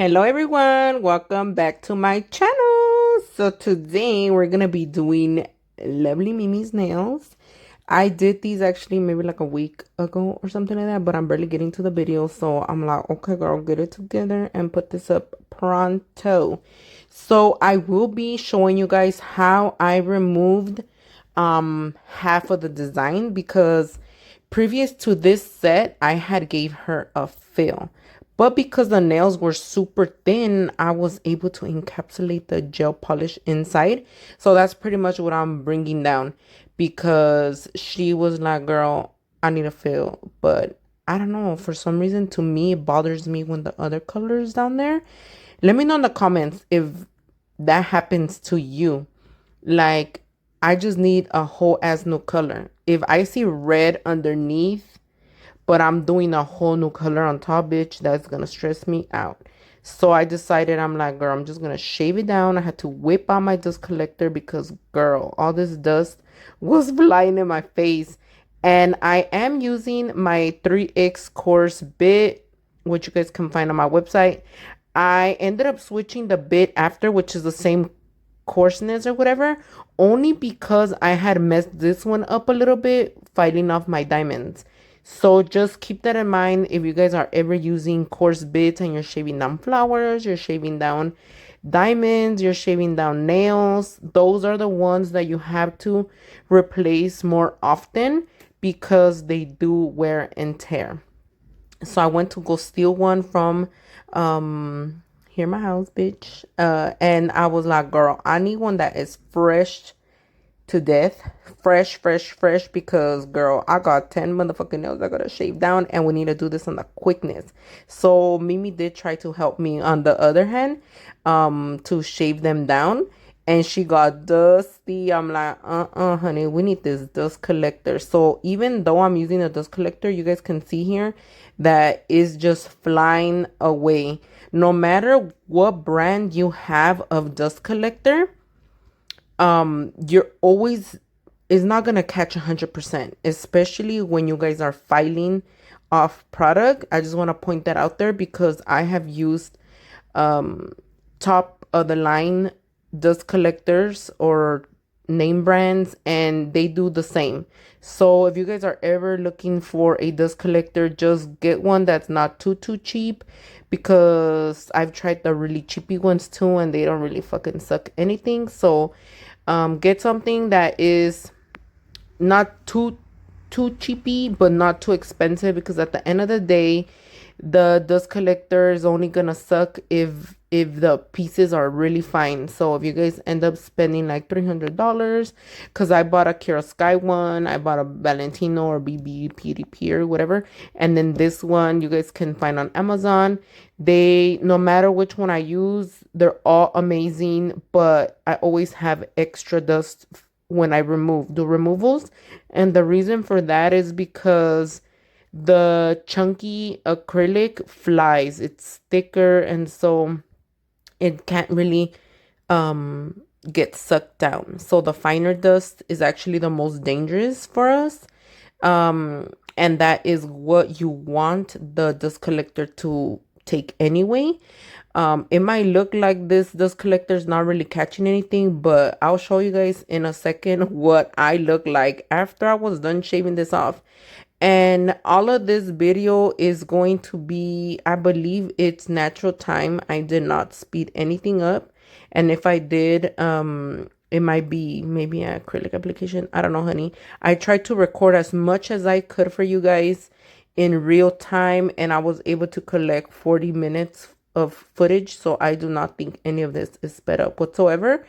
Hello everyone, welcome back to my channel. So today we're gonna be doing lovely Mimi's nails. I did these actually maybe like a week ago or something like that, but I'm barely getting to the video, so I'm like, okay girl, get it together and put this up pronto. So I will be showing you guys how I removed half of the design, because previous to this set I had gave her a fill. But because the nails were super thin, I was able to encapsulate the gel polish inside. So that's pretty much what I'm bringing down, because she was like, girl, I need a fill. But I don't know, for some reason, to me, it bothers me when the other colors down there. Let me know in the comments if that happens to you. Like, I just need a whole ass new color. If I see red underneath, but I'm doing a whole new color on top, bitch, that's gonna stress me out. So I decided, I'm like, girl, I'm just gonna shave it down. I had to whip out my dust collector because, girl, all this dust was flying in my face. And I am using my 3X coarse bit, which you guys can find on my website. I ended up switching the bit after, which is the same coarseness or whatever, only because I had messed this one up a little bit filing off my diamonds. So just keep that in mind if you guys are ever using coarse bits and you're shaving down flowers, you're shaving down diamonds, you're shaving down nails. Those are the ones that you have to replace more often because they do wear and tear. So I went to go steal one from here my house, bitch. And I was like, girl, I need one that is fresh to death. Fresh, fresh, fresh, because girl, I got 10 motherfucking nails I gotta shave down, and we need to do this on the quickness. So Mimi did try to help me on the other hand, to shave them down, and she got dusty. I'm like, honey, we need this dust collector. So even though I'm using a dust collector, you guys can see here that is just flying away. No matter what brand you have of dust collector, you're always, is not gonna catch 100%, especially when you guys are filing off product. I just want to point that out there because I have used top of the line dust collectors or name brands, and they do the same. So if you guys are ever looking for a dust collector, just get one that's not too cheap, because I've tried the really cheapy ones too and they don't really fucking suck anything. So get something that is not too cheapy but not too expensive, because at the end of the day, the dust collector is only gonna suck if the pieces are really fine. So if you guys end up spending like $300, because I bought a Kira Sky one, I bought a Valentino or BB PDP or whatever, and then this one you guys can find on Amazon. They, no matter which one I use, they're all amazing, but I always have extra dust when I remove the removals. And the reason for that is because the chunky acrylic flies. It's thicker, and so it can't really get sucked down. So the finer dust is actually the most dangerous for us. And that is what you want the dust collector to take anyway. It might look like this dust collector is not really catching anything, but I'll show you guys in a second what I look like after I was done shaving this off. And all of this video is going to be, I believe it's natural time. I did not speed anything up. And if I did, it might be maybe an acrylic application. I don't know, honey. I tried to record as much as I could for you guys in real time, and I was able to collect 40 minutes of footage. So I do not think any of this is sped up whatsoever.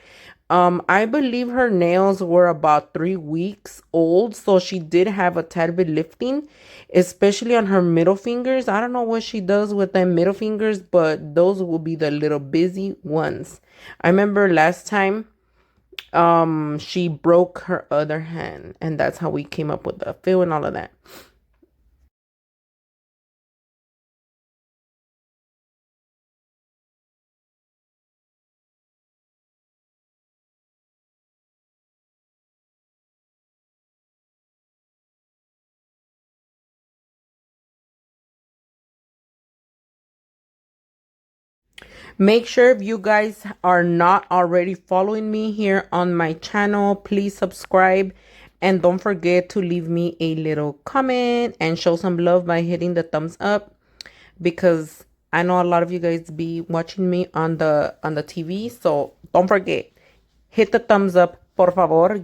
I believe her nails were about 3 weeks old, so she did have a tad bit lifting, especially on her middle fingers. I don't know what she does with them middle fingers, but those will be the little busy ones. I remember last time, she broke her other hand, and that's how we came up with the fill and all of that. Make sure if you guys are not already following me here on my channel, please subscribe. And don't forget to leave me a little comment and show some love by hitting the thumbs up, because I know a lot of you guys be watching me on the TV. So don't forget, hit the thumbs up, por favor.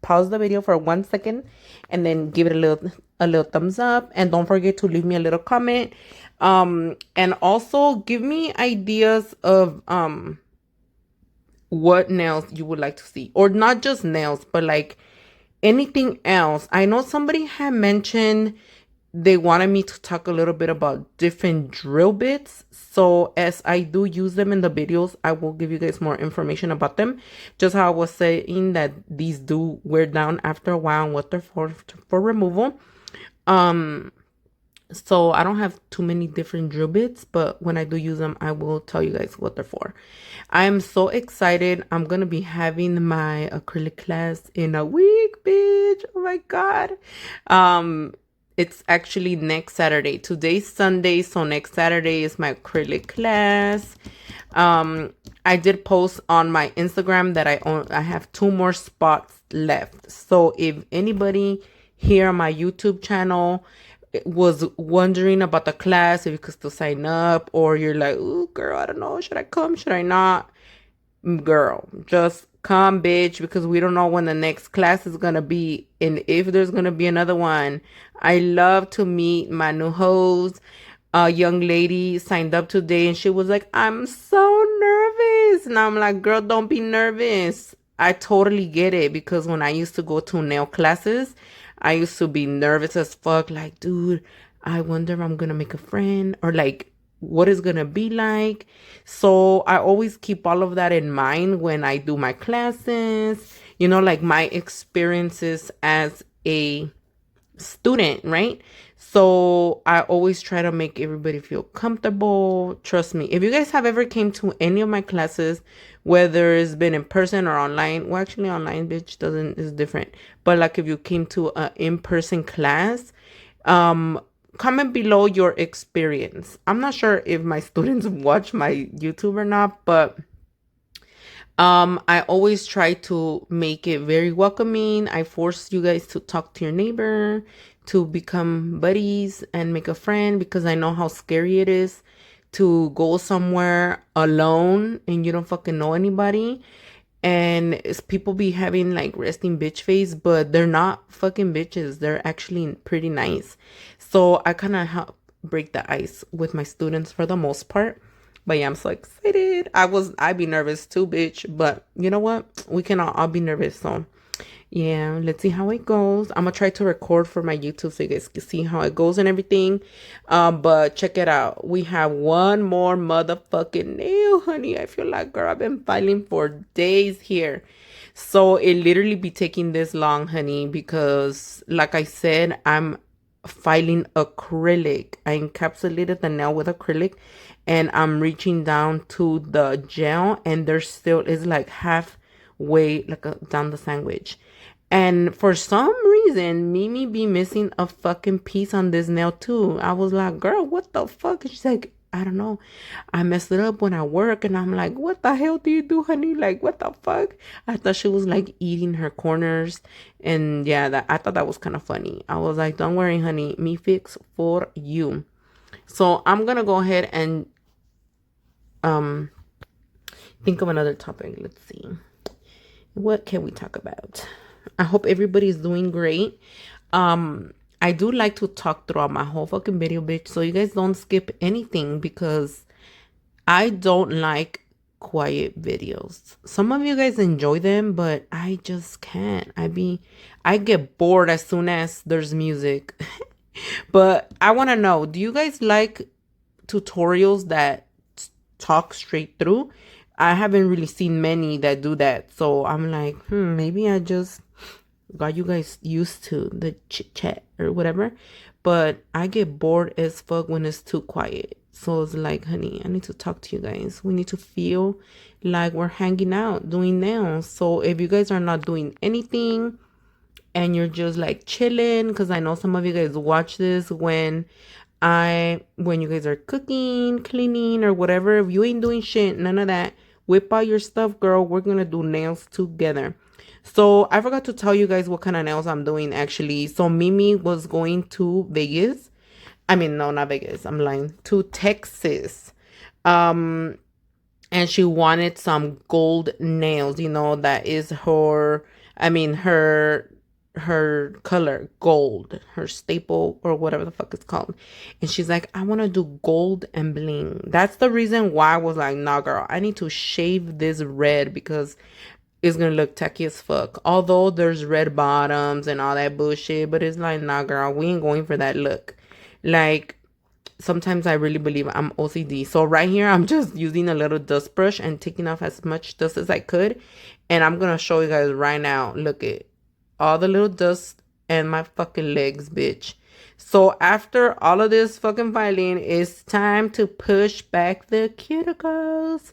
Pause the video for 1 second and then give it a little thumbs up, and don't forget to leave me a little comment. And also give me ideas of what nails you would like to see, or not just nails, but like anything else. I know somebody had mentioned they wanted me to talk a little bit about different drill bits. So as I do use them in the videos, I will give you guys more information about them. Just how I was saying that these do wear down after a while and what they're for removal. So I don't have too many different drill bits, but when I do use them, I will tell you guys what they're for. I am so excited. I'm going to be having my acrylic class in a week, bitch. Oh my God. It's actually next Saturday. Today's Sunday, so next Saturday is my acrylic class. I did post on my Instagram that I have 2 more spots left. So if anybody here on my YouTube channel was wondering about the class, if you could still sign up, or you're like, ooh, girl, I don't know, should I come, should I not? Girl, just come, bitch, because we don't know when the next class is gonna be, and if there's gonna be another one. I love to meet my new hoes. A young lady signed up today and she was like, I'm so nervous. And I'm like, girl, don't be nervous. I totally get it, because when I used to go to nail classes, I used to be nervous as fuck. Like, dude, I wonder if I'm gonna make a friend, or like, what is gonna be like. So I always keep all of that in mind when I do my classes, like my experiences as a student, right? So I always try to make everybody feel comfortable. Trust me, if you guys have ever came to any of my classes, whether it's been in person or online, well, actually online, bitch, is different, but like if you came to an in-person class, comment below your experience. I'm not sure if my students watch my YouTube or not, but I always try to make it very welcoming. I force you guys to talk to your neighbor, to become buddies and make a friend, because I know how scary it is to go somewhere alone and you don't fucking know anybody. And it's people be having like resting bitch face, but they're not fucking bitches. They're actually pretty nice. So I kind of help break the ice with my students for the most part. But yeah, I'm so excited. I'd be nervous too, bitch. But you know what? We can all be nervous. So yeah, let's see how it goes. I'm gonna try to record for my YouTube so you guys can see how it goes and everything. But check it out. We have one more motherfucking nail, honey. I feel like, girl, I've been filing for days here. So it literally be taking this long, honey, because like I said, I'm filing acrylic. I encapsulated the nail with acrylic, and I'm reaching down to the gel, and there still is like halfway down the sandwich. And for some reason, Mimi be missing a fucking piece on this nail too. I was like, girl, what the fuck? And she's like, I don't know. I messed it up when I work. And I'm like, what the hell do you do, honey? Like, what the fuck? I thought she was like eating her corners. And yeah, I thought that was kind of funny. I was like, don't worry, honey. Me fix for you. So I'm going to go ahead and think of another topic. Let's see. What can we talk about? I hope everybody's doing great. I do like to talk throughout my whole fucking video, bitch, so you guys don't skip anything, because I don't like quiet videos. Some of you guys enjoy them, but I just can't. I get bored as soon as there's music. But I want to know, do you guys like tutorials that talk straight through? I haven't really seen many that do that. So I'm like, maybe I just got you guys used to the chit chat or whatever. But I get bored as fuck when it's too quiet. So it's like, honey, I need to talk to you guys. We need to feel like we're hanging out, doing nails. So if you guys are not doing anything and you're just like chilling, because I know some of you guys watch this when when you guys are cooking, cleaning, or whatever, if you ain't doing shit, none of that, whip out your stuff, girl. We're gonna do nails together. So I forgot to tell you guys what kind of nails I'm doing actually. So Mimi was going to Vegas. I mean, no, not Vegas. I'm lying. To Texas. Um, and she wanted some gold nails, you know, that is her, I mean, her color, gold, her staple or whatever the fuck it's called. And she's like, I want to do gold and bling. That's the reason why I was like, nah, girl, I need to shave this red because it's gonna look tacky as fuck. Although there's red bottoms and all that bullshit, but it's like, nah, girl, we ain't going for that look. Like, sometimes I really believe I'm OCD. So right here, I'm just using a little dust brush and taking off as much dust as I could. And I'm gonna show you guys right now. Look at all the little dust and my fucking legs, bitch. So after all of this fucking filing, it's time to push back the cuticles.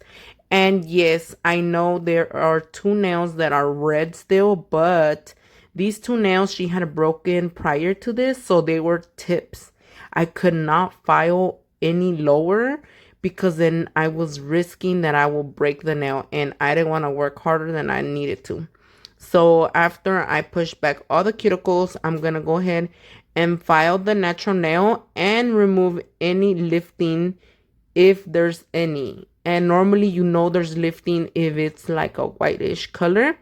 And yes, I know there are two nails that are red still, but these two nails she had broken prior to this, so they were tips. I could not file any lower because then I was risking that I will break the nail, and I didn't want to work harder than I needed to. So after I push back all the cuticles, I'm going to go ahead and file the natural nail and remove any lifting if there's any. And normally, you know, there's lifting if it's like a whitish color.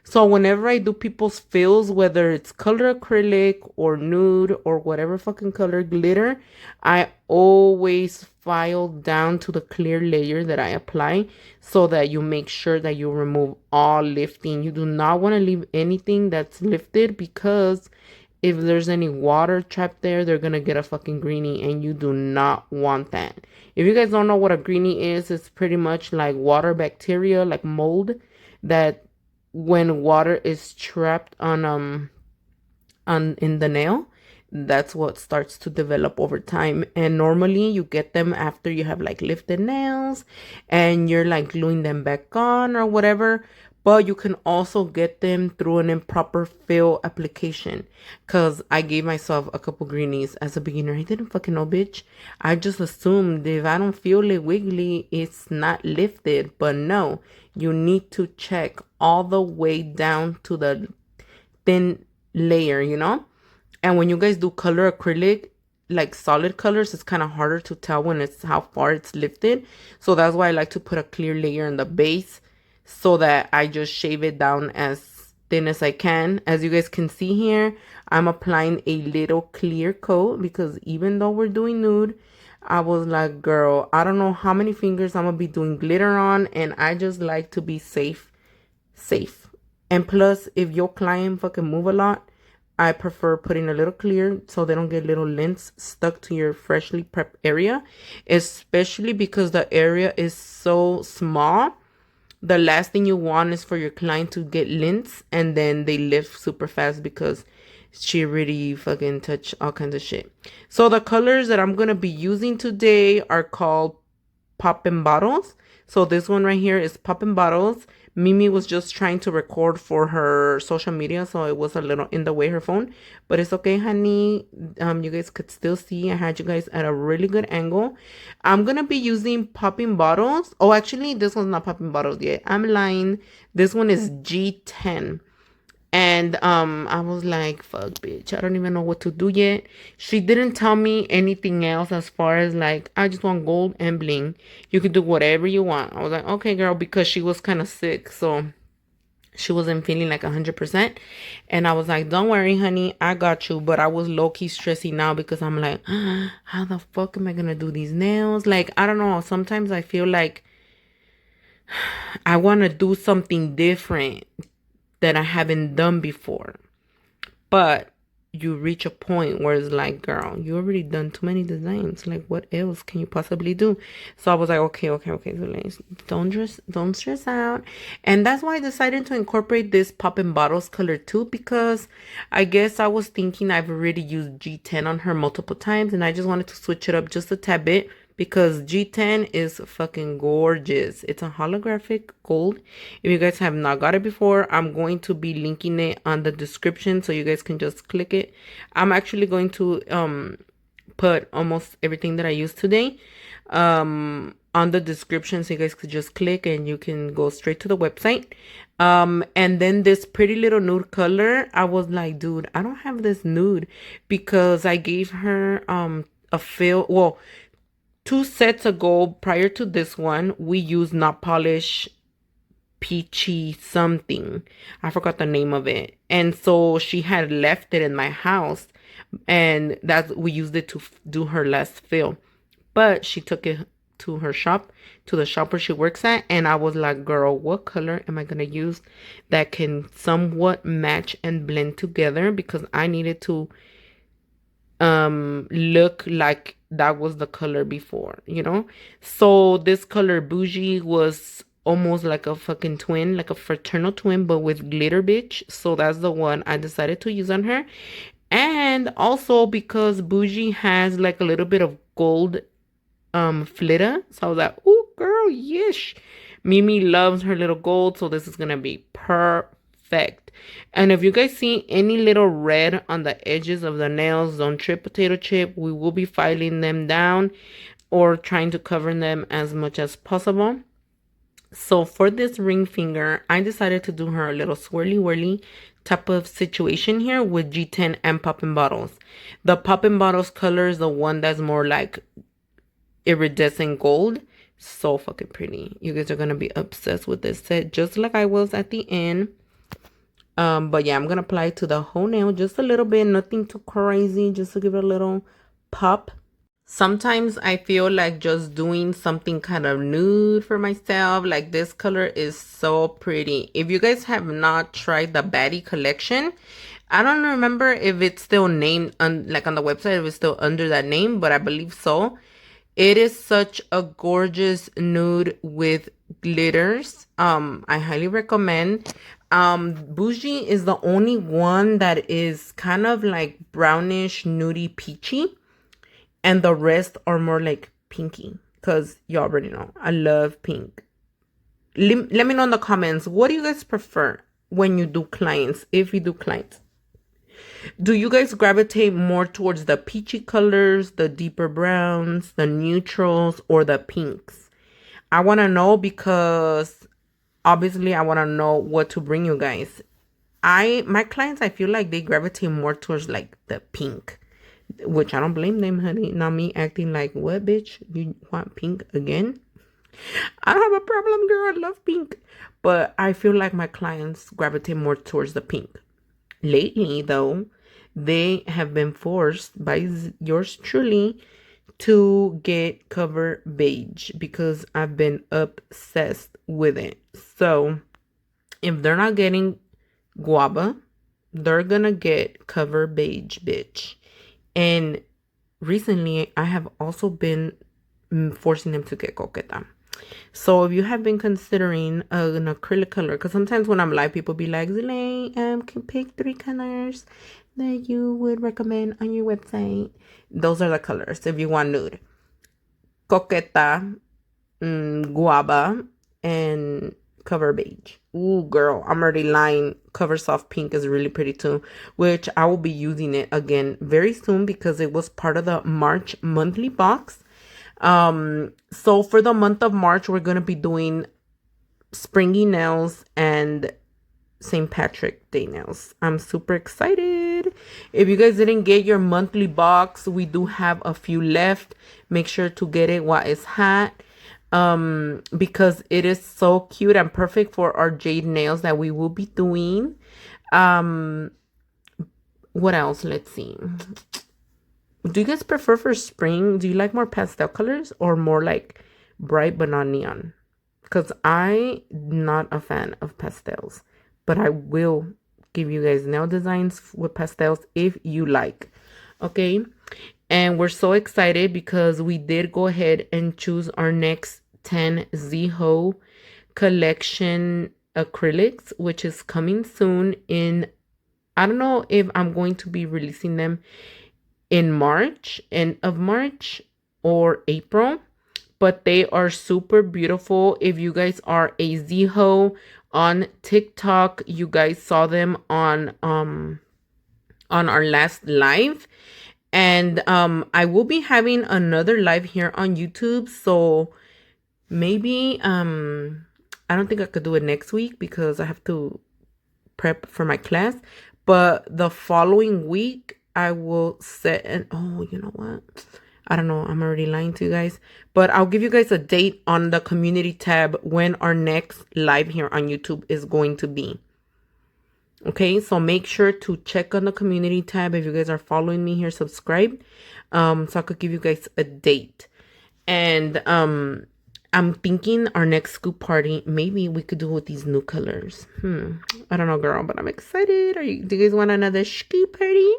So whenever I do people's fills, whether it's color acrylic or nude or whatever fucking color glitter, I always file down to the clear layer that I apply so that you make sure that you remove all lifting. You do not want to leave anything that's lifted because if there's any water trapped there, they're going to get a fucking greenie and you do not want that. If you guys don't know what a greenie is, it's pretty much like water bacteria, like mold that when water is trapped on in the nail, that's what starts to develop over time. And normally you get them after you have like lifted nails and you're like gluing them back on or whatever. But you can also get them through an improper fill application. Cause I gave myself a couple greenies as a beginner. I didn't fucking know, bitch. I just assumed if I don't feel it wiggly, it's not lifted. But no, you need to check all the way down to the thin layer, you know? And when you guys do color acrylic, like solid colors, it's kind of harder to tell when it's how far it's lifted. So that's why I like to put a clear layer in the base so that I just shave it down as thin as I can. As you guys can see here, I'm applying a little clear coat because even though we're doing nude, I was like, girl, I don't know how many fingers I'm gonna be doing glitter on, and I just like to be safe. And plus, if your client fucking move a lot, I prefer putting a little clear so they don't get little lints stuck to your freshly prepped area, especially because the area is so small. The last thing you want is for your client to get lints and then they lift super fast because she really fucking touched all kinds of shit. So the colors that I'm going to be using today are called poppin bottles. So this one right here is poppin bottles. Mimi was just trying to record for her social media, so it was a little in the way, her phone. But it's okay, honey. You guys could still see I had you guys at a really good angle. I'm going to be using poppin bottles. Oh, actually, this one's not poppin bottles yet. I'm lying. This one is G10. And I was like, fuck, bitch, I don't even know what to do yet. She didn't tell me anything else as far as like, I just want gold and bling. You could do whatever you want. I was like, okay, girl, because she was kind of sick, so she wasn't feeling like 100%. And I was like, don't worry, honey, I got you. But I was low-key stressing now because I'm like, how the fuck am I gonna do these nails? Like, I don't know. Sometimes I feel like I want to do something different that I haven't done before. But you reach a point where it's like, girl, you already done too many designs. Like, what else can you possibly do? So I was like, okay. So don't stress out. And that's why I decided to incorporate this poppin bottles color too, because I guess I was thinking I've already used G10 on her multiple times and I just wanted to switch it up just a tad bit, because G10 is fucking gorgeous. It's a holographic gold. If you guys have not got it before, I'm going to be linking it on the description so you guys can just click it. I'm actually going to put almost everything that I used today on the description, so you guys could just click and you can go straight to the website. And then this pretty little nude color, I was like, dude, I don't have this nude, because I gave her a fill, well, 2 sets ago, prior to this one, we used Not Polish Peachy something. I forgot the name of it. And so she had left it in my house, and that we used it to do her last fill. But she took it to her shop, to the shop where she works at, and I was like, girl, what color am I gonna use that can somewhat match and blend together, because I needed to look like that was the color before, you know? So this color Bougie was almost like a fucking twin, like a fraternal twin, but with glitter, bitch. So that's the one I decided to use on her. And also because Bougie has like a little bit of gold flitter, so I was like, oh girl, yes, Mimi loves her little gold, so this is gonna be perfect. And if you guys see any little red on the edges of the nails, don't trip, potato chip. We will be filing them down or trying to cover them as much as possible. So for this ring finger, I decided to do her a little swirly whirly type of situation here with G10 and poppin bottles. The poppin bottles color is the one that's more like iridescent gold. So fucking pretty. You guys are gonna be obsessed with this set, just like I was at the end. But yeah, I'm gonna apply it to the whole nail just a little bit, nothing too crazy, just to give it a little pop. Sometimes I feel like just doing something kind of nude for myself. Like this color is so pretty. If you guys have not tried the Baddie collection, I don't remember if it's still named like on the website, if it's still under that name, but I believe so. It is such a gorgeous nude with glitters. I highly recommend. Bougie is the only one that is kind of like brownish, nudie, peachy. And the rest are more like pinky, because you already know I love pink. Let me know in the comments, what do you guys prefer when you do clients, if you do clients? Do you guys gravitate more towards the peachy colors, the deeper browns, the neutrals, or the pinks? I want to know, because obviously I want to know what to bring you guys. My clients, I feel like they gravitate more towards like the pink, which I don't blame them, honey. Not me acting like, what, bitch? You want pink again? I don't have a problem, girl. I love pink. But I feel like my clients gravitate more towards the pink. Lately, though, they have been forced by yours truly to get Cover Beige, because I've been obsessed with it. So if they're not getting Guava, they're gonna get Cover Beige, bitch. And recently, I have also been forcing them to get Coqueta. So if you have been considering an acrylic color, because sometimes when I'm live, people be like, Zilay, can pick 3 colors that you would recommend on your website. Those are the colors if you want nude. Coqueta, Guava, and Cover Beige. Ooh, girl, I'm already lying. Cover Soft Pink is really pretty too, which I will be using it again very soon, because it was part of the March monthly box. So for the month of March, we're gonna be doing springy nails and St. Patrick Day nails. I'm super excited. If you guys didn't get your monthly box, we do have a few left. Make sure to get it while it's hot, because it is so cute and perfect for our jade nails that we will be doing. What else? Let's see. Do you guys prefer for spring? Do you like more pastel colors or more like bright but not neon? Because I'm not a fan of pastels, but I will give you guys nail designs with pastels if you like. Okay. And we're so excited because we did go ahead and choose our next 10 Zeho collection acrylics, which is coming soon in, I don't know if I'm going to be releasing them in March, end of March or April, but they are super beautiful. If you guys are a Zeho on TikTok, you guys saw them on our last live. And I will be having another live here on YouTube, so maybe I don't think I could do it next week because I have to prep for my class, but the following week I will set an, oh, you know what? I don't know. I'm already lying to you guys, but I'll give you guys a date on the community tab when our next live here on YouTube is going to be. Okay, so make sure to check on the community tab. If you guys are following me here, subscribe, so I could give you guys a date. And I'm thinking our next scoop party, maybe we could do with these new colors. I don't know, girl, but I'm excited. Do you guys want another scoop party?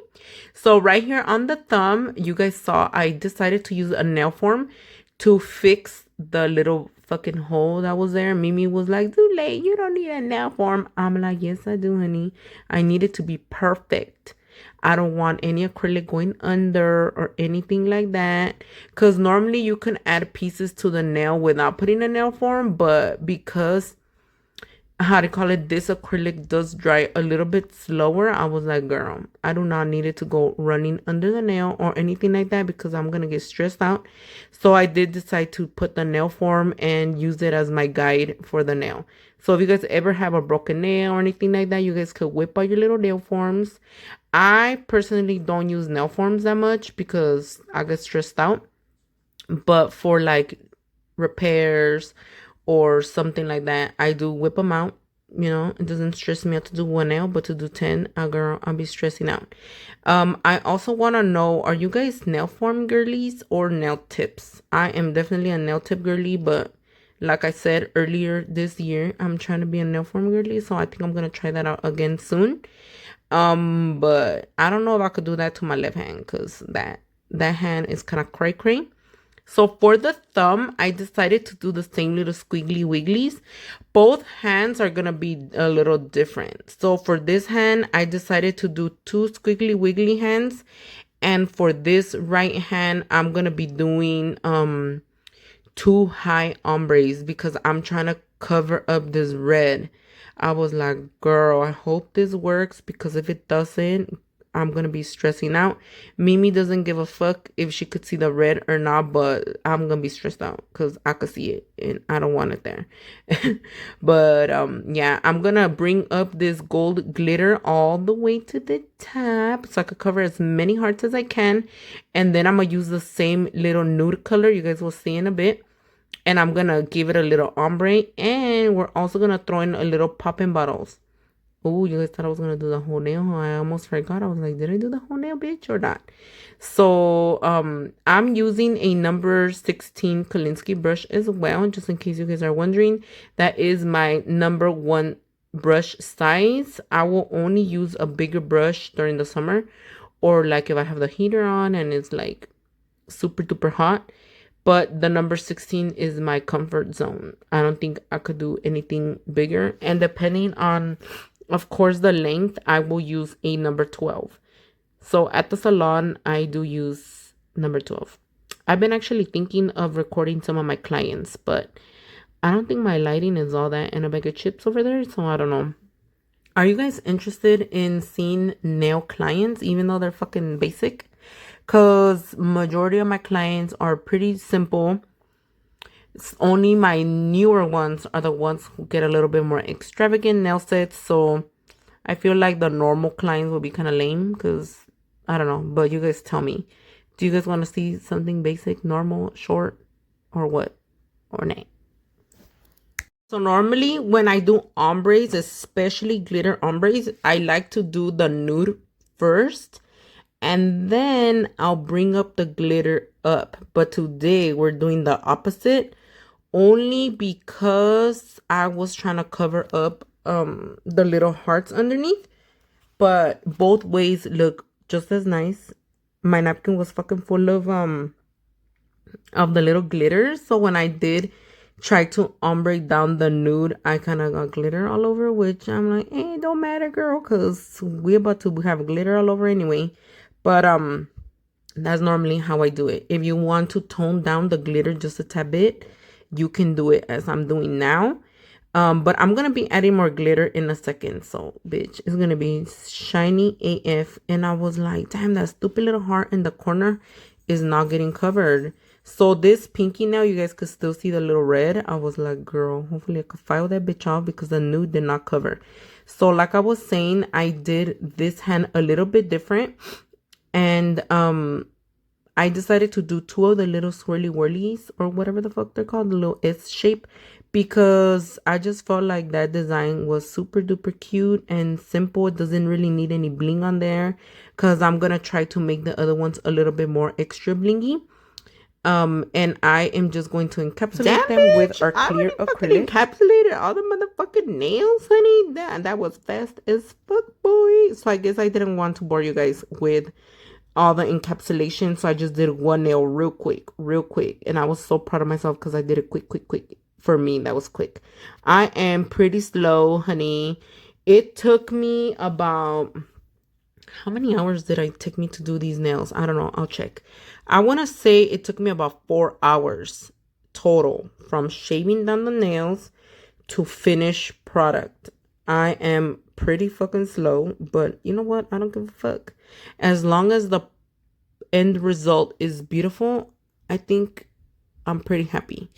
So right here on the thumb, you guys saw I decided to use a nail form to fix the little fucking hole that was there. Mimi was like, too late, you don't need a nail form. I'm like, yes, I do, honey. I need it to be perfect. I don't want any acrylic going under or anything like that. Because normally you can add pieces to the nail without putting a nail form. But because, how to call it, this acrylic does dry a little bit slower, I was like, girl, I do not need it to go running under the nail or anything like that because I'm going to get stressed out. So I did decide to put the nail form and use it as my guide for the nail. So if you guys ever have a broken nail or anything like that, you guys could whip out your little nail forms. I personally don't use nail forms that much because I get stressed out. But for like repairs or something like that, I do whip them out. You know, it doesn't stress me out to do one nail, but to do 10, girl, I'll be stressing out. I also want to know, are you guys nail form girlies or nail tips? I am definitely a nail tip girly, but like I said earlier this year, I'm trying to be a nail form girly, so I think I'm gonna try that out again soon. But I don't know if I could do that to my left hand because that hand is kind of cray. So for the thumb, I decided to do the same little squiggly wigglies. Both hands are gonna be a little different. So for this hand, I decided to do 2 squiggly wiggly hands. And for this right hand, I'm gonna be doing 2 high ombres because I'm trying to cover up this red. I was like, girl, I hope this works because if it doesn't, I'm going to be stressing out. Mimi doesn't give a fuck if she could see the red or not, but I'm going to be stressed out because I could see it and I don't want it there. But yeah, I'm going to bring up this gold glitter all the way to the top so I could cover as many hearts as I can. And then I'm going to use the same little nude color. You guys will see in a bit. And I'm going to give it a little ombre. And we're also going to throw in a little poppin bottles. Oh, you guys thought I was going to do the whole nail. I almost forgot. I was like, did I do the whole nail, bitch, or not? So, I'm using a number 16 Kolinsky brush as well, just in case you guys are wondering. That is my number 1 brush size. I will only use a bigger brush during the summer. Or like if I have the heater on and it's like super duper hot. But the number 16 is my comfort zone. I don't think I could do anything bigger. And depending on, of course, the length, I will use a number 12. So at the salon, I do use number 12. I've been actually thinking of recording some of my clients, but I don't think my lighting is all that in a bag of chips over there. So I don't know. Are you guys interested in seeing nail clients, even though they're fucking basic? Because majority of my clients are pretty simple. It's only my newer ones are the ones who get a little bit more extravagant nail sets. So I feel like the normal clients will be kind of lame because I don't know. But you guys tell me. Do you guys want to see something basic, normal, short, or what? Or not? So normally when I do ombres, especially glitter ombres, I like to do the nude first. And then I'll bring up the glitter up. But today we're doing the opposite. Only because I was trying to cover up the little hearts underneath. But both ways look just as nice. My napkin was fucking full of the little glitters. So when I did try to ombre down the nude, I kind of got glitter all over. Which I'm like, it don't matter, girl. Because we're about to have glitter all over anyway. But that's normally how I do it. If you want to tone down the glitter just a tad bit, you can do it as I'm doing now. But I'm gonna be adding more glitter in a second. So bitch, it's gonna be shiny AF. And I was like, damn, that stupid little heart in the corner is not getting covered. So this pinky now, you guys could still see the little red. I was like, girl, hopefully I could file that bitch off because the nude did not cover. So like I was saying, I did this hand a little bit different. And I decided to do two of the little swirly whirlies or whatever the fuck they're called, the little S shape, because I just felt like that design was super duper cute and simple. It doesn't really need any bling on there because I'm gonna try to make the other ones a little bit more extra blingy. And I am just going to encapsulate them with our clear acrylic. Encapsulated all the motherfucking nails, honey. That was fast as fuck, boy. So I guess I didn't want to bore you guys with all the encapsulation, so I just did one nail real quick, and I was so proud of myself because I did it quick. For me, that was quick. I am pretty slow, honey. It took me about, how many hours did it take me to do these nails? I don't know, I'll check. I want to say it took me about 4 hours total from shaving down the nails to finish product. I am pretty fucking slow, but you know what? I don't give a fuck. As long as the end result is beautiful, I think I'm pretty happy.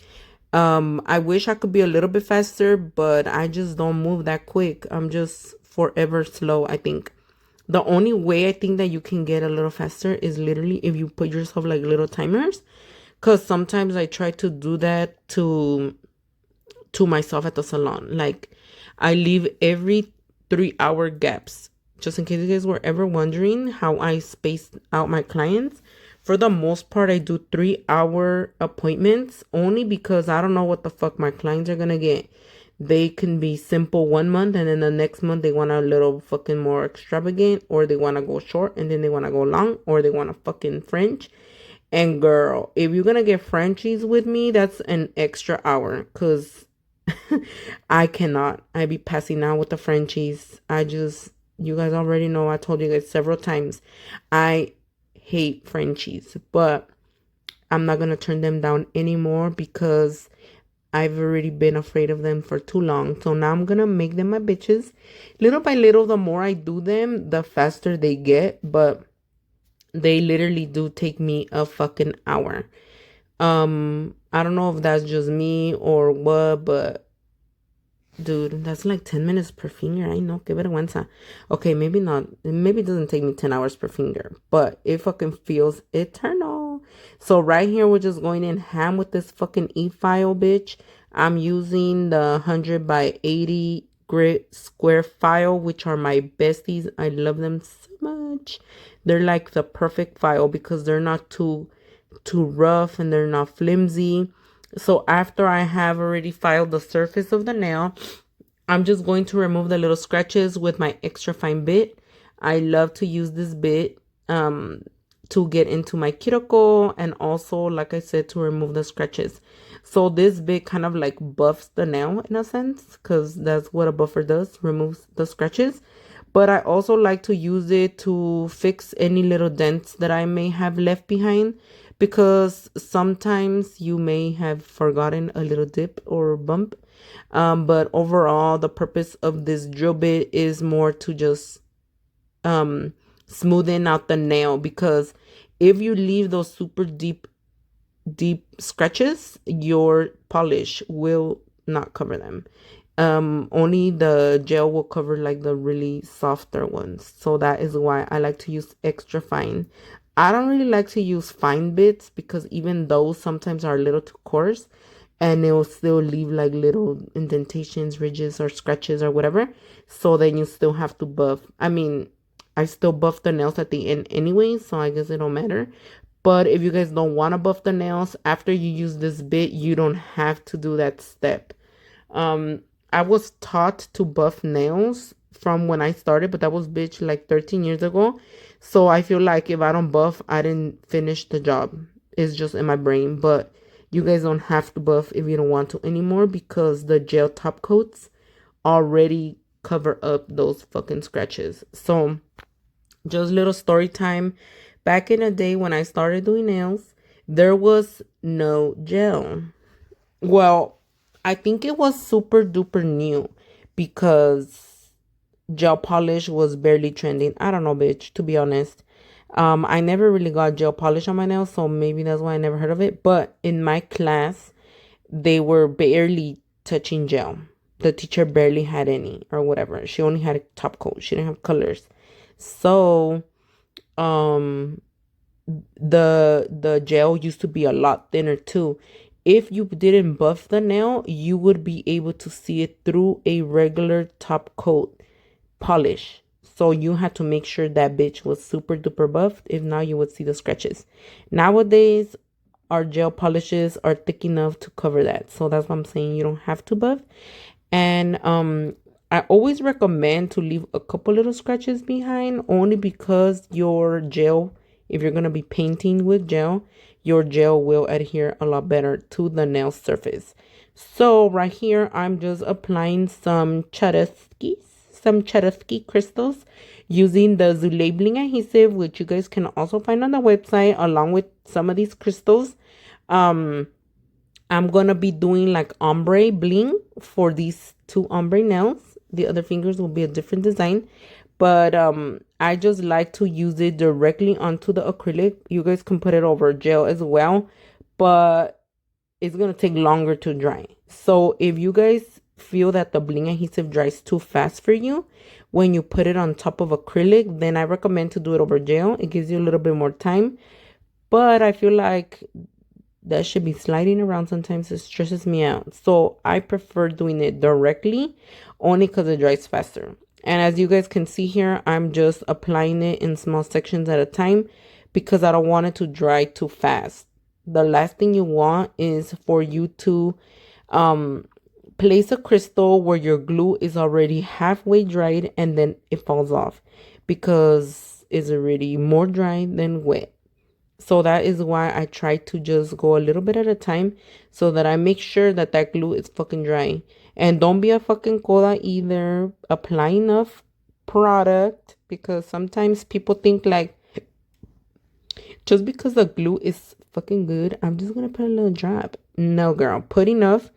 I wish I could be a little bit faster, but I just don't move that quick. I'm just forever slow, I think. The only way I think that you can get a little faster is literally if you put yourself like little timers. Cause sometimes I try to do that to myself at the salon. Like I leave every 3-hour gaps. Just in case you guys were ever wondering how I space out my clients. For the most part, I do 3-hour appointments only because I don't know what the fuck my clients are gonna get. They can be simple 1 month and then the next month they want a little fucking more extravagant, or they want to go short and then they want to go long, or they want to fucking French. And girl, if you're gonna get Frenchies with me, that's an extra hour because I cannot. I be passing out with the Frenchies. You guys already know, I told you guys several times, I hate Frenchies, but I'm not gonna turn them down anymore because I've already been afraid of them for too long. So now I'm gonna make them my bitches. Little by little, the more I do them, the faster they get, but they literally do take me a fucking hour. I don't know if that's just me or what, but dude, that's like 10 minutes per finger. I know, que vergüenza. Okay, maybe not. Maybe it doesn't take me 10 hours per finger, but it fucking feels eternal. So right here, we're just going in ham with this fucking e-file, bitch. I'm using the 100 by 80 grit square file, which are my besties. I love them so much. They're like the perfect file because they're not too rough and they're not flimsy. So after I have already filed the surface of the nail, I'm just going to remove the little scratches with my extra fine bit. I love to use this bit to get into my cuticle, and also, like I said, to remove the scratches. So this bit kind of like buffs the nail in a sense, because that's what a buffer does, removes the scratches. But I also like to use it to fix any little dents that I may have left behind, because sometimes you may have forgotten a little dip or bump. But overall, the purpose of this drill bit is more to just smoothen out the nail, because if you leave those super deep scratches, your polish will not cover them. Only the gel will cover like the really softer ones. So that is why I like to use extra fine. I don't really like to use fine bits because even those sometimes are a little too coarse and it will still leave like little indentations, ridges, or scratches or whatever. So then you still have to buff. I mean, I still buff the nails at the end anyway, so I guess it don't matter. But if you guys don't want to buff the nails after you use this bit, you don't have to do that step. I was taught to buff nails from when I started, but that was bitch like 13 years ago. So I feel like if I don't buff, I didn't finish the job. It's just in my brain. But you guys don't have to buff if you don't want to anymore, because the gel top coats already cover up those fucking scratches. So just little story time. Back in the day when I started doing nails, there was no gel. Well, I think it was super duper new because gel polish was barely trending. I don't know, bitch, to be honest. I never really got gel polish on my nails, so maybe that's why I never heard of it. But in my class, they were barely touching gel. The teacher barely had any or whatever. She only had a top coat. She didn't have colors. So, um, the gel used to be a lot thinner too. If you didn't buff the nail, you would be able to see it through a regular top coat polish. So you had to make sure that bitch was super duper buffed. If not, you would see the scratches. Nowadays, our gel polishes are thick enough to cover that. So that's what I'm saying. You don't have to buff. And I always recommend to leave a couple little scratches behind, only because your gel, if you're going to be painting with gel, your gel will adhere a lot better to the nail surface. So right here, I'm just applying some Swarovski crystals using the BOUJEE Bling adhesive, which you guys can also find on the website, along with some of these crystals. I'm gonna be doing like ombre bling for these two ombre nails. The other fingers will be a different design, but I just like to use it directly onto the acrylic. You guys can put it over gel as well, but it's gonna take longer to dry. So if you guys feel that the bling adhesive dries too fast for you when you put it on top of acrylic, then I recommend to do it over gel. It gives you a little bit more time, but I feel like that should be sliding around sometimes. It stresses me out. So I prefer doing it directly only because it dries faster. And as you guys can see here, I'm just applying it in small sections at a time because I don't want it to dry too fast. The last thing you want is for you to place a crystal where your glue is already halfway dried and then it falls off because it's already more dry than wet. So that is why I try to just go a little bit at a time so that I make sure that that glue is fucking dry. And don't be a fucking coda either. Apply enough product because sometimes people think like just because the glue is fucking good, I'm just gonna put a little drop. No, girl, put enough.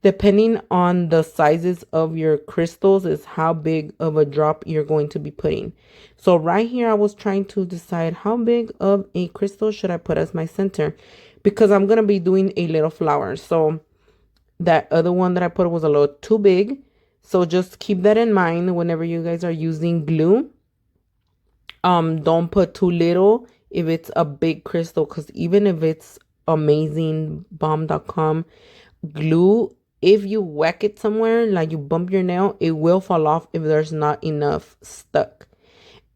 Depending on the sizes of your crystals is how big of a drop you're going to be putting. So right here, I was trying to decide how big of a crystal should I put as my center because I'm going to be doing a little flower. So that other one that I put was a little too big. So just keep that in mind whenever you guys are using glue. Don't put too little if it's a big crystal, because even if it's amazing bomb.com glue, if you whack it somewhere, like you bump your nail, it will fall off if there's not enough stuck.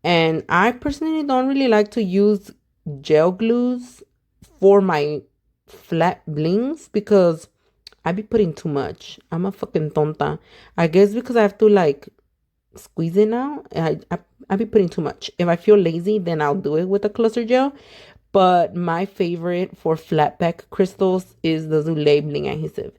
And I personally don't really like to use gel glues for my flat blings because I be putting too much. I'm a fucking tonta. I guess because I have to like squeeze it now. I be putting too much. If I feel lazy, then I'll do it with a cluster gel. But my favorite for flat back crystals is the BOUJEE Bling adhesive.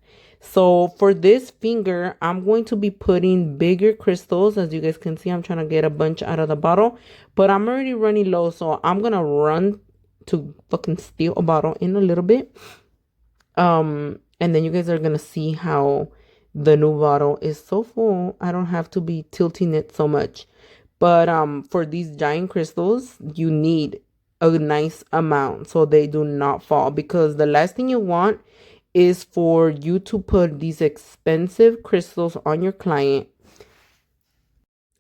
So for this finger, I'm going to be putting bigger crystals. As you guys can see, I'm trying to get a bunch out of the bottle. But I'm already running low, so I'm going to run to fucking steal a bottle in a little bit. And then you guys are going to see how the new bottle is so full. I don't have to be tilting it so much. But for these giant crystals, you need a nice amount so they do not fall, because the last thing you want is for you to put these expensive crystals on your client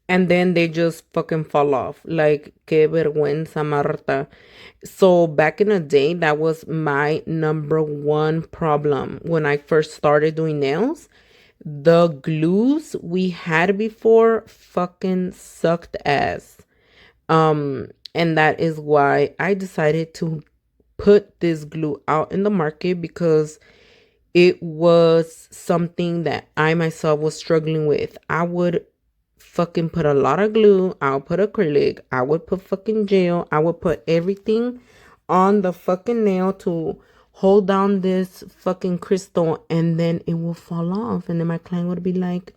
and then they just fucking fall off. Like, que vergüenza, Marta. So back in the day, that was my number one problem when I first started doing nails. The glues we had before fucking sucked ass. And that is why I decided to put this glue out in the market, because it was something that I myself was struggling with. I would fucking put a lot of glue. I'll put acrylic. I would put fucking gel. I would put everything on the fucking nail to hold down this fucking crystal, and then it will fall off. And then my client would be like,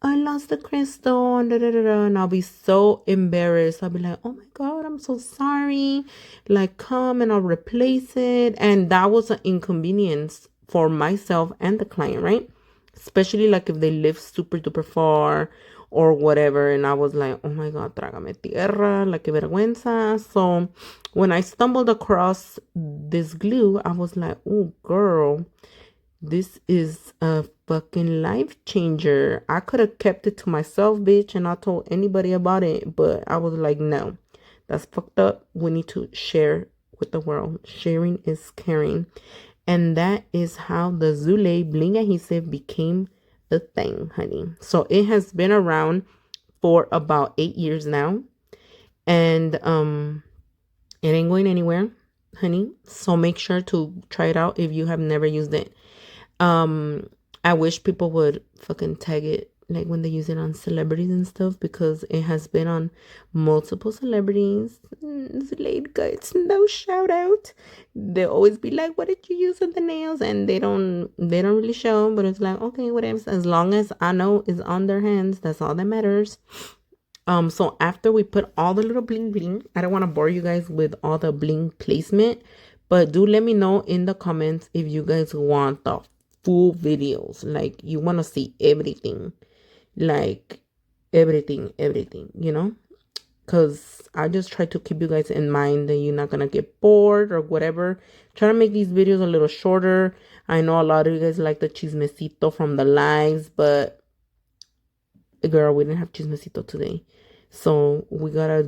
I lost the crystal, and I'll be so embarrassed. I'll be like, oh my God, I'm so sorry. Like, come and I'll replace it. And that was an inconvenience for myself and the client, right? especially like if they live super duper far or whatever. And I was like, oh my god, trágame tierra, like que vergüenza. So when I stumbled across this glue, I was like, oh girl, this is a fucking life changer. I could have kept it to myself, bitch, and not told anybody about it, but I was like, no, that's fucked up. We need to share with the world. Sharing is caring. And that is how the Zule Bling adhesive became the thing, honey. So it has been around for about 8 years now. And it ain't going anywhere, honey. So make sure to try it out if you have never used it. I wish people would fucking tag it like when they use it on celebrities and stuff, because it has been on multiple celebrities. Late guys, no shout out. They'll always be like, what did you use on the nails? And they don't really show, but it's like, okay, whatever. As long as I know it's on their hands, that's all that matters. So after we put all the little bling bling, I don't want to bore you guys with all the bling placement, but do let me know in the comments if you guys want the full videos, like you want to see everything, like everything, you know, because I just try to keep you guys in mind that you're not gonna get bored or whatever. Try to make these videos a little shorter. I know a lot of you guys like the chismecito from the lives, but girl, we didn't have chismecito today, so we gotta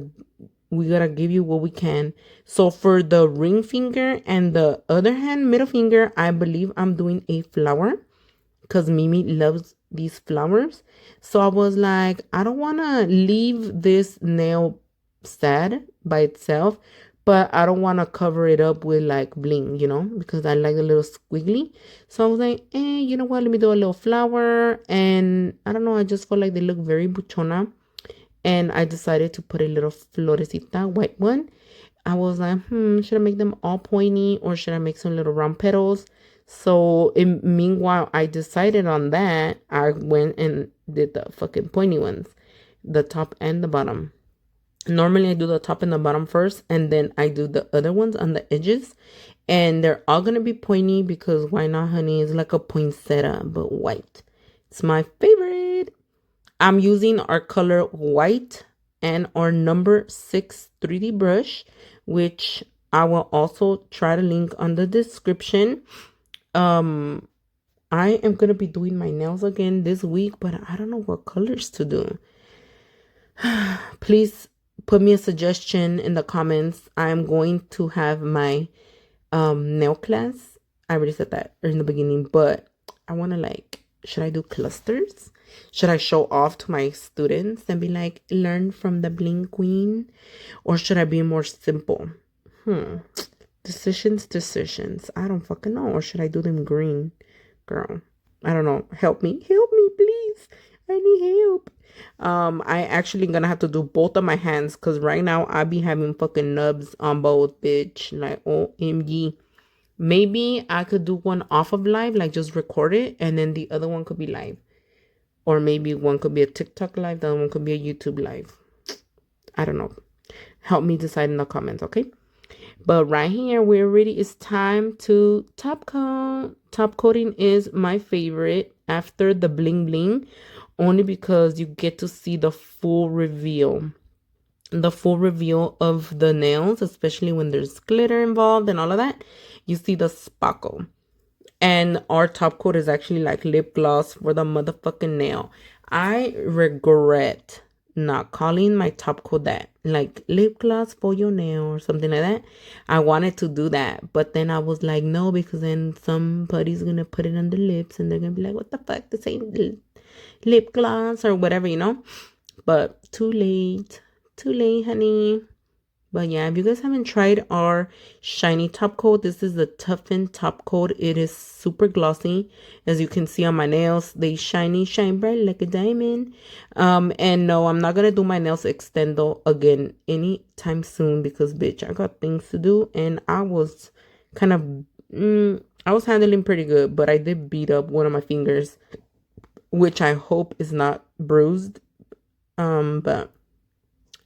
give you what we can. So for the ring finger and the other hand middle finger, I believe I'm doing a flower because Mimi loves these flowers. So I was like, I don't want to leave this nail sad by itself, but I don't want to cover it up with like bling, you know, because I like a little squiggly. So I was like, you know what, let me do a little flower. And I don't know, I just felt like they look very buchona, and I decided to put a little florecita white one. I was like, should I make them all pointy or should I make some little round petals? So meanwhile, I decided on that. I went and did the fucking pointy ones, the top and the bottom. Normally I do the top and the bottom first, and then I do the other ones on the edges. And they're all gonna be pointy because why not, honey? It's like a poinsettia, but white. It's my favorite. I'm using our color white and our number 6 3D brush, which I will also try to link on the description. I am going to be doing my nails again this week, but I don't know what colors to do. Please put me a suggestion in the comments. I'm going to have my nail class. I already said that in the beginning, but I want to like, should I do clusters? Should I show off to my students and be like, learn from the bling queen? Or should I be more simple? Decisions. I don't fucking know. Or should I do them green? Girl, I don't know. Help me, please. I need help. I actually gonna have to do both of my hands because right now I be having fucking nubs on both, bitch. Like, OMG. Maybe I could do one off of live, like just record it, and then the other one could be live. Or maybe one could be a TikTok live, the other one could be a YouTube live. I don't know. Help me decide in the comments, okay? But right here, we're ready. It's time to top coat. Top coating is my favorite after the bling bling, only because you get to see the full reveal. The full reveal of the nails, especially when there's glitter involved and all of that. You see the sparkle. And our top coat is actually like lip gloss for the motherfucking nail. I regret not calling my top coat that, like lip gloss for your nail or something like that. I wanted to do that, but then I was like, no, because then somebody's gonna put it on the lips and they're gonna be like, what the fuck, this ain't lip gloss or whatever, you know. But too late, honey. But yeah, if you guys haven't tried our shiny top coat, this is the toughened top coat. It is super glossy. As you can see on my nails, they shine bright like a diamond. And no, I'm not going to do my nails extendo again anytime soon because, bitch, I got things to do. And I was kind of, I was handling pretty good, but I did beat up one of my fingers, which I hope is not bruised. But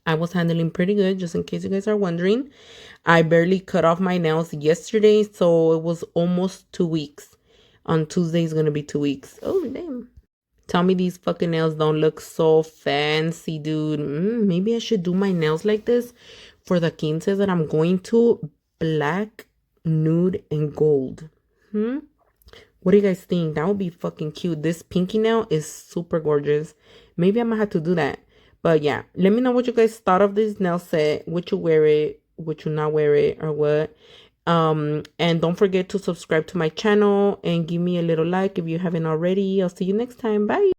I was handling pretty good, just in case you guys are wondering. I barely cut off my nails yesterday, so it was almost 2 weeks. On Tuesday is gonna be 2 weeks. Oh damn. Tell me these fucking nails don't look so fancy, dude. Maybe I should do my nails like this for the quinces that I'm going to. Black, nude, and gold. What do you guys think? That would be fucking cute. This pinky nail is super gorgeous. Maybe I'm gonna have to do that. But yeah, let me know what you guys thought of this nail set. Would you wear it? Would you not wear it? Or what? And don't forget to subscribe to my channel and give me a little like if you haven't already. I'll see you next time. Bye.